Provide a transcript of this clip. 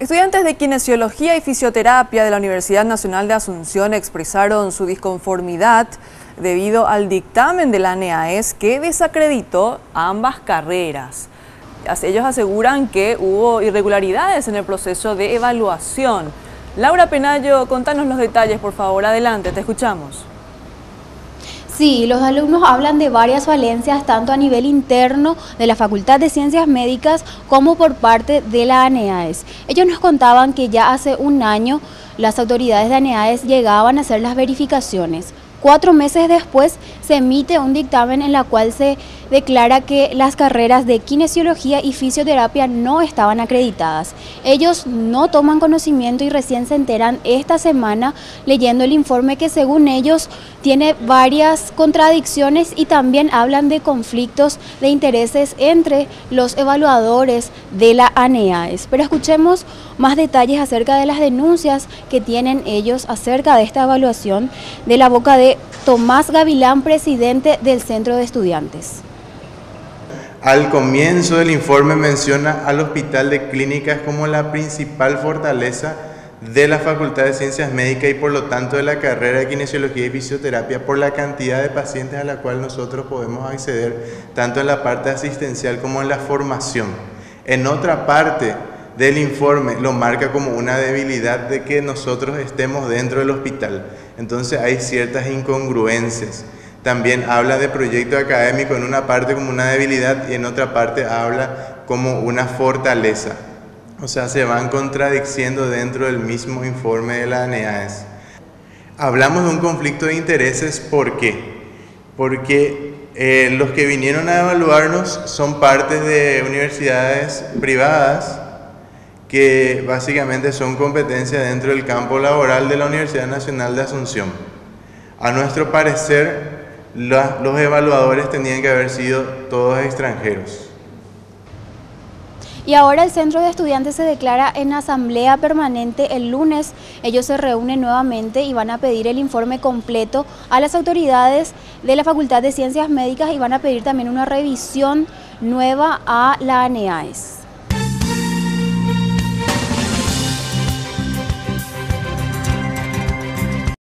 Estudiantes de Kinesiología y Fisioterapia de la Universidad Nacional de Asunción expresaron su disconformidad debido al dictamen de la ANEAES que desacreditó ambas carreras. Ellos aseguran que hubo irregularidades en el proceso de evaluación. Laura Penayo, contanos los detalles, por favor. Adelante, te escuchamos. Sí, los alumnos hablan de varias falencias tanto a nivel interno de la Facultad de Ciencias Médicas como por parte de la ANEAES. Ellos nos contaban que ya hace un año las autoridades de ANEAES llegaban a hacer las verificaciones. 4 meses después se emite un dictamen en la cual se declara que las carreras de kinesiología y fisioterapia no estaban acreditadas. Ellos no toman conocimiento y recién se enteran esta semana leyendo el informe que según ellos tiene varias contradicciones y también hablan de conflictos de intereses entre los evaluadores de la ANEAES. Pero escuchemos más detalles acerca de las denuncias que tienen ellos acerca de esta evaluación de la boca de Tomás Gavilán, presidente del Centro de Estudiantes. Al comienzo del informe menciona al Hospital de Clínicas como la principal fortaleza de la Facultad de Ciencias Médicas y por lo tanto de la carrera de Kinesiología y Fisioterapia por la cantidad de pacientes a la cual nosotros podemos acceder tanto en la parte asistencial como en la formación. En otra parte del informe lo marca como una debilidad de que nosotros estemos dentro del hospital. Entonces hay ciertas incongruencias. También habla de proyecto académico en una parte como una debilidad y en otra parte habla como una fortaleza. O sea, se van contradiciendo dentro del mismo informe de la ANEAES. Hablamos de un conflicto de intereses, ¿por qué? Porque los que vinieron a evaluarnos son parte de universidades privadas que básicamente son competencia dentro del campo laboral de la Universidad Nacional de Asunción. A nuestro parecer, los evaluadores tenían que haber sido todos extranjeros. Y ahora el Centro de Estudiantes se declara en asamblea permanente el lunes. Ellos se reúnen nuevamente y van a pedir el informe completo a las autoridades de la Facultad de Ciencias Médicas y van a pedir también una revisión nueva a la ANEAES.